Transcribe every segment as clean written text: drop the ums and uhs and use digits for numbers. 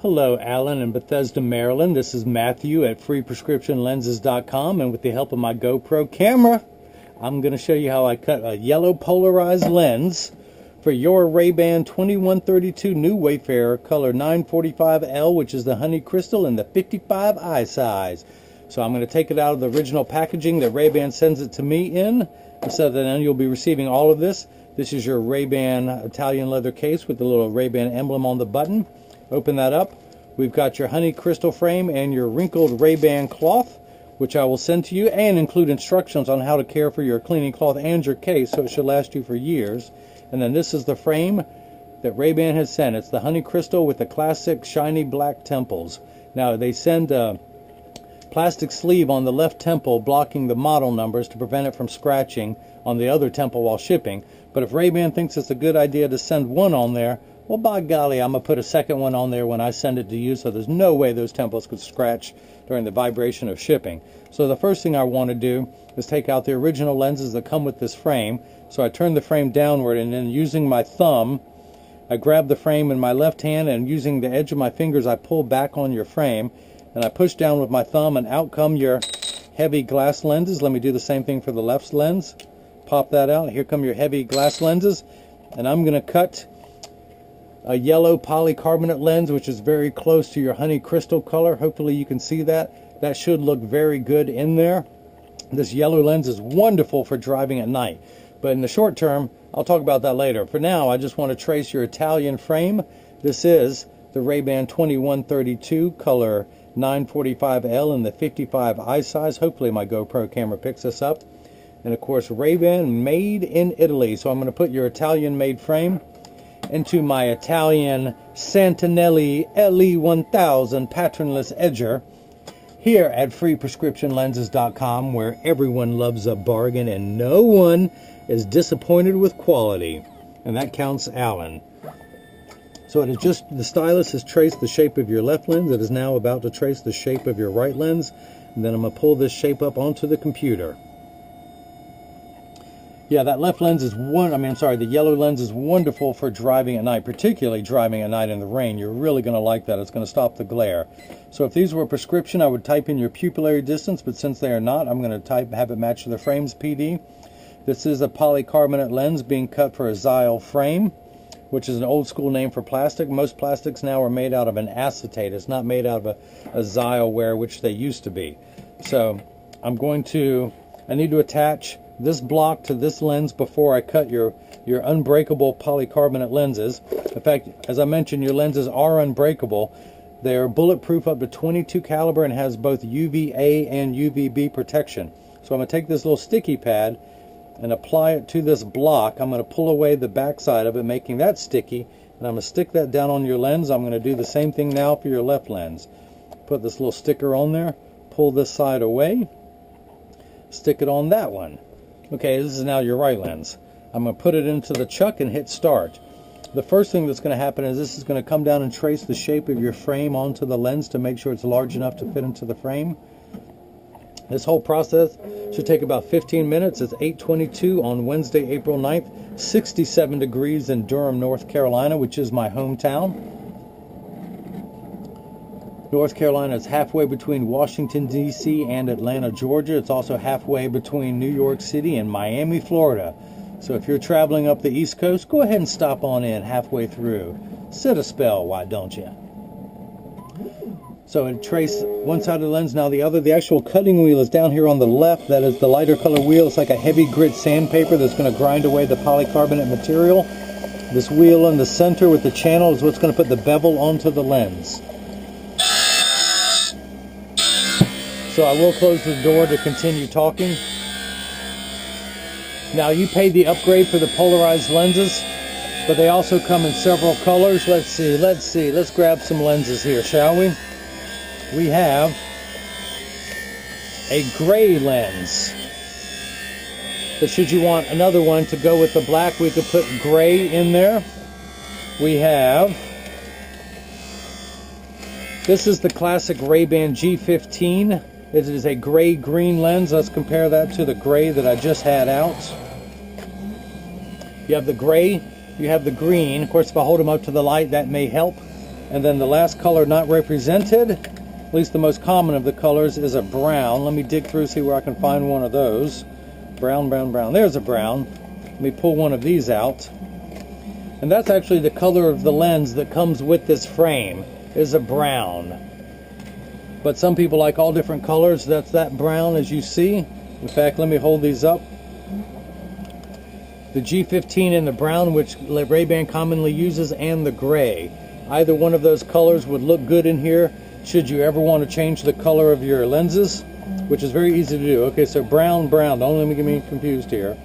Hello, Alan in Bethesda, Maryland. This is Matthew at freeprescriptionlenses.com, and with the help of my GoPro camera, I'm going to show you how I cut a yellow polarized lens for your RayBan 2132 new Wayfarer color 945L, which is the honey crystal in the 55i size. So I'm going to take it out of the original packaging that RayBan sends it to me in, so that then you'll be receiving all of this. This is your RayBan Italian leather case with the little RayBan emblem on the button. Open that up. We've got your honey crystal frame and your wrinkled RayBan cloth, which I will send to you, and include instructions on how to care for your cleaning cloth and your case, so it should last you for years. And then this is the frame that RayBan has sent. It's the honey crystal with the classic shiny black temples. Now they send a plastic sleeve on the left temple blocking the model numbers to prevent it from scratching on the other temple while shipping. But if RayBan thinks it's a good idea to send one on there, well, by golly, I'm going to put a second one on there when I send it to you, so there's no way those temples could scratch during the vibration of shipping. So the first thing I want to do is take out the original lenses that come with this frame. So I turn the frame downward, and then using my thumb, I grab the frame in my left hand, and using the edge of my fingers, I pull back on your frame, and I push down with my thumb, and out come your heavy glass lenses. Let me do the same thing for the left lens. Pop that out. Here come your heavy glass lenses, and I'm going to cut a yellow polycarbonate lens, which is very close to your honey crystal color. Hopefully you can see that. That should look very good in there. This yellow lens is wonderful for driving at night, but in the short term, I'll talk about that later. For now, I just want to trace your Italian frame. This is the RayBan 2132 color 945L in the 55i size. Hopefully my GoPro camera picks this up. And of course, RayBan made in Italy. So I'm going to put your Italian made frame into my Italian Santinelli LE1000 patternless edger here at freeprescriptionlenses.com, where everyone loves a bargain and no one is disappointed with quality. And that counts Alan. So it is just, the stylus has traced the shape of your left lens. It is now about to trace the shape of your right lens. And then I'm going to pull this shape up onto the computer. Yeah, that left lens is the yellow lens is wonderful for driving at night, particularly driving at night in the rain. You're really going to like that. It's going to stop the glare. So if these were a prescription, I would type in your pupillary distance, but since they are not, I'm going to have it match the frame's PD. This is a polycarbonate lens being cut for a Xyle frame, which is an old school name for plastic. Most plastics now are made out of an acetate. It's not made out of a Xyle ware, which they used to be. So I need to attach this block to this lens before I cut your unbreakable polycarbonate lenses. In fact, as I mentioned, your lenses are unbreakable. They are bulletproof up to 22 caliber and has both UVA and UVB protection. So I'm going to take this little sticky pad and apply it to this block. I'm going to pull away the back side of it, making that sticky, and I'm going to stick that down on your lens. I'm going to do the same thing now for your left lens. Put this little sticker on there, pull this side away, stick it on that one. Okay, this is now your right lens. I'm going to put it into the chuck and hit start. The first thing that's going to happen is this is going to come down and trace the shape of your frame onto the lens to make sure it's large enough to fit into the frame. This whole process should take about 15 minutes. It's 8:22 on Wednesday, April 9th, 67 degrees in Durham, North Carolina, which is my hometown. North Carolina is halfway between Washington, D.C. and Atlanta, Georgia. It's also halfway between New York City and Miami, Florida. So if you're traveling up the East Coast, go ahead and stop on in halfway through. Sit a spell, why don't you? So it trace one side of the lens, now the other. The actual cutting wheel is down here on the left. That is the lighter color wheel. It's like a heavy grit sandpaper that's going to grind away the polycarbonate material. This wheel in the center with the channel is what's going to put the bevel onto the lens. So I will close the door to continue talking. Now you paid the upgrade for the polarized lenses, but they also come in several colors. Let's see. Let's grab some lenses here, shall we? We have a gray lens. But should you want another one to go with the black, we could put gray in there. We have, this is the classic RayBan G15. It is a gray-green lens. Let's compare that to the gray that I just had out. You have the gray, you have the green. Of course, if I hold them up to the light, that may help. And then the last color not represented, at least the most common of the colors, is a brown. Let me dig through, see where I can find one of those. Brown, brown, brown. There's a brown. Let me pull one of these out. And that's actually the color of the lens that comes with this frame, is a brown. But some people like all different colors. That's that brown, as you see. In fact, let me hold these up. The G15 in the brown, which RayBan commonly uses, and the gray. Either one of those colors would look good in here should you ever want to change the color of your lenses, which is very easy to do. Okay, so brown, brown. Don't let me get me confused here.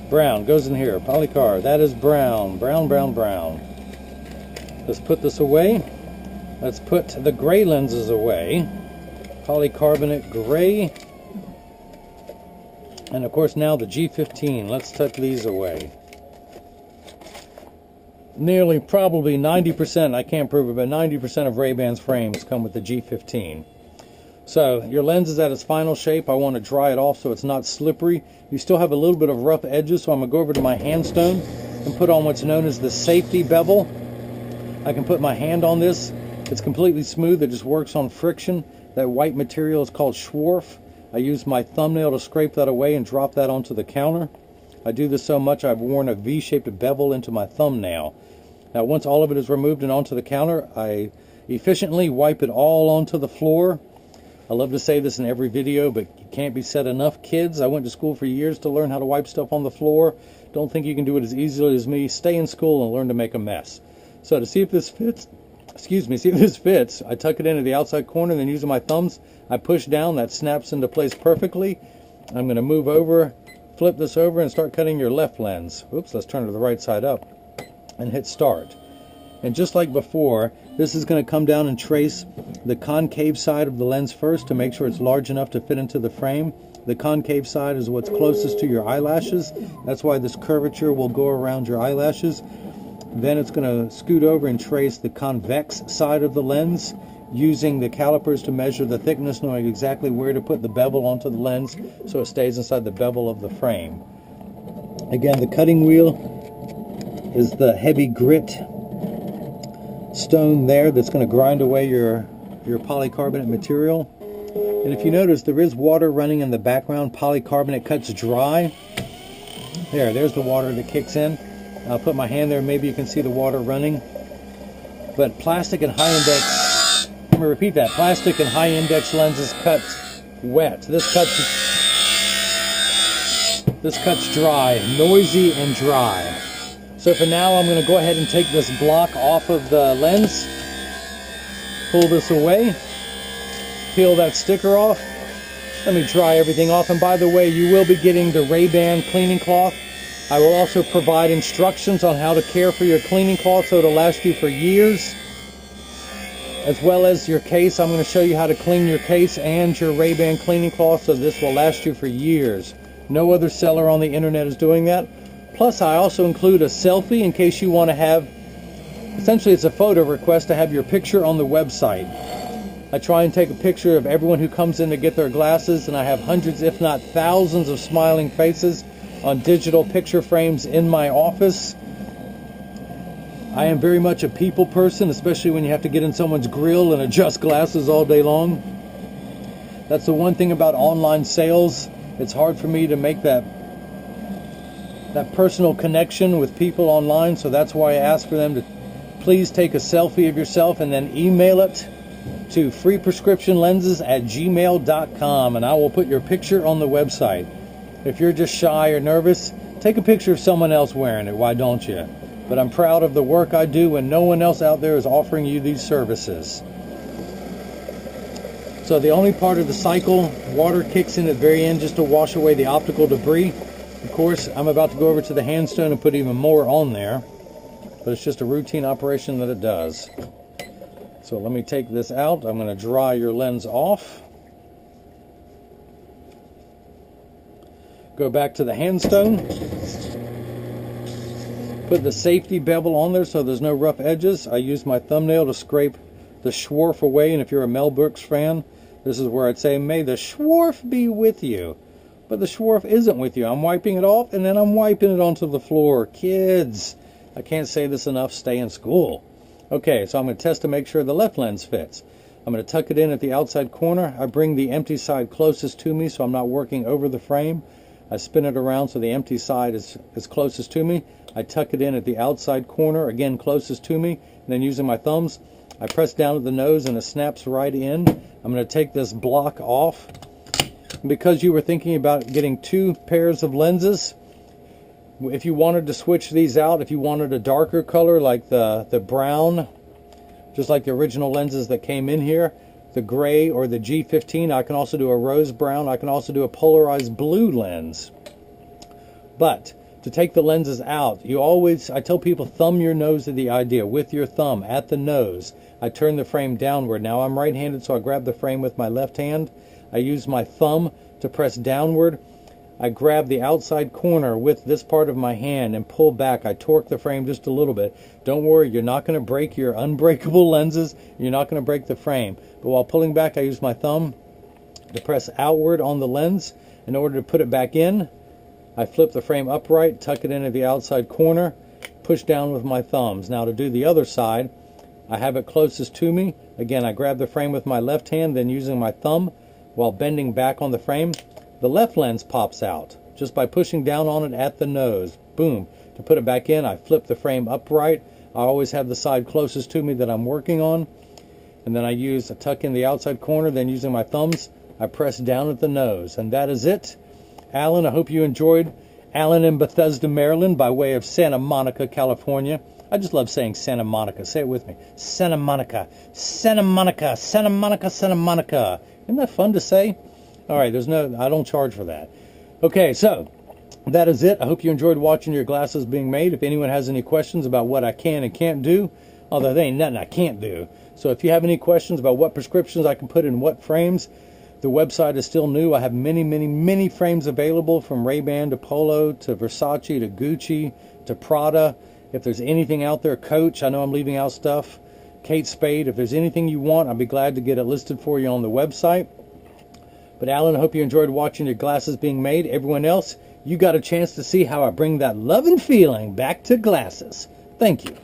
Brown goes in here. Polycar, that is brown. Brown, brown, brown. Let's put this away. Let's put the gray lenses away. Polycarbonate gray. And of course now the G15. Let's tuck these away. Nearly, probably 90%, I can't prove it, but 90% of RayBan's frames come with the G15. So your lens is at its final shape. I want to dry it off so it's not slippery. You still have a little bit of rough edges, so I'm going to go over to my handstone and put on what's known as the safety bevel. I can put my hand on this. It's completely smooth. It just works on friction. That white material is called Schwarf. I use my thumbnail to scrape that away and drop that onto the counter. I do this so much I've worn a V-shaped bevel into my thumbnail. Now once all of it is removed and onto the counter, I efficiently wipe it all onto the floor. I love to say this in every video, but it can't be said enough. Kids, I went to school for years to learn how to wipe stuff on the floor. Don't think you can do it as easily as me. Stay in school and learn to make a mess. So to see if this fits, I tuck it into the outside corner, and then using my thumbs, I push down. That snaps into place perfectly. I'm going to move over, flip this over, and start cutting your left lens. Oops, let's turn it to the right side up and hit start. And just like before, this is going to come down and trace the concave side of the lens first to make sure it's large enough to fit into the frame. The concave side is what's closest to your eyelashes. That's why this curvature will go around your eyelashes. Then it's going to scoot over and trace the convex side of the lens using the calipers to measure the thickness, knowing exactly where to put the bevel onto the lens so it stays inside the bevel of the frame. Again, the cutting wheel is the heavy grit stone there that's going to grind away your polycarbonate material. And if you notice, there is water running in the background. Polycarbonate cuts dry. There's the water that kicks in. I'll put my hand there, maybe you can see the water running. But plastic and high index, let me repeat that, plastic and high index lenses cut wet. This cuts dry, noisy and dry. So for now, I'm going to go ahead and take this block off of the lens, pull this away, peel that sticker off. Let me dry everything off. And by the way, you will be getting the RayBan cleaning cloth. I will also provide instructions on how to care for your cleaning cloth so it'll last you for years, as well as your case. I'm going to show you how to clean your case and your RayBan cleaning cloth so this will last you for years. No other seller on the internet is doing that. Plus, I also include a selfie in case you want to have, essentially it's a photo request to have your picture on the website. I try and take a picture of everyone who comes in to get their glasses, and I have hundreds, if not thousands, of smiling faces on digital picture frames in my office. I am very much a people person, especially when you have to get in someone's grill and adjust glasses all day long. That's the one thing about online sales. It's hard for me to make that personal connection with people online, so that's why I ask for them to please take a selfie of yourself and then email it to freeprescriptionlenses@gmail.com, and I will put your picture on the website. If you're just shy or nervous, take a picture of someone else wearing it. Why don't you? But I'm proud of the work I do, and no one else out there is offering you these services. So the only part of the cycle, water kicks in at the very end just to wash away the optical debris. Of course, I'm about to go over to the handstone and put even more on there, but it's just a routine operation that it does. So let me take this out. I'm going to dry your lens off. Go back to the handstone. Put the safety bevel on there so there's no rough edges. I use my thumbnail to scrape the Schwarf away, and if you're a Mel Brooks fan, this is where I'd say, may the Schwarf be with you. But the Schwarf isn't with you. I'm wiping it off, and then I'm wiping it onto the floor. Kids, I can't say this enough, stay in school. Okay, so I'm going to test to make sure the left lens fits. I'm going to tuck it in at the outside corner. I bring the empty side closest to me so I'm not working over the frame. I spin it around so the empty side is closest to me. I tuck it in at the outside corner, again closest to me, and then using my thumbs, I press down at the nose and it snaps right in. I'm going to take this block off. Because you were thinking about getting 2 pairs of lenses, if you wanted to switch these out, if you wanted a darker color like the brown, just like the original lenses that came in here, the gray or the G15, I can also do a rose brown. I can also do a polarized blue lens. But to take the lenses out, I tell people, thumb your nose to the idea. With your thumb at the nose, I turn the frame downward. Now I'm right-handed, so I grab the frame with my left hand. I use my thumb to press downward. I grab the outside corner with this part of my hand and pull back. I torque the frame just a little bit. Don't worry, you're not going to break your unbreakable lenses. You're not going to break the frame. But while pulling back, I use my thumb to press outward on the lens. In order to put it back in, I flip the frame upright, tuck it into the outside corner, push down with my thumbs. Now to do the other side, I have it closest to me. Again, I grab the frame with my left hand, then using my thumb, while bending back on the frame, the left lens pops out just by pushing down on it at the nose. Boom. To put it back in, I flip the frame upright. I always have the side closest to me that I'm working on. And then I tuck in the outside corner, then using my thumbs, I press down at the nose. And that is it. Alan, I hope you enjoyed. Alan in Bethesda, Maryland, by way of Santa Monica, California. I just love saying Santa Monica. Say it with me. Santa Monica. Santa Monica. Santa Monica. Santa Monica. Isn't that fun to say? All right, I don't charge for that. Okay, so that is it. I hope you enjoyed watching your glasses being made. If anyone has any questions about what I can and can't do, although there ain't nothing I can't do. So if you have any questions about what prescriptions I can put in what frames, the website is still new. I have many, many, many frames available, from RayBan to Polo to Versace to Gucci to Prada. If there's anything out there, Coach, I know I'm leaving out stuff, Kate Spade, if there's anything you want, I'd be glad to get it listed for you on the website. But Alan, I hope you enjoyed watching your glasses being made. Everyone else, you got a chance to see how I bring that love and feeling back to glasses. Thank you.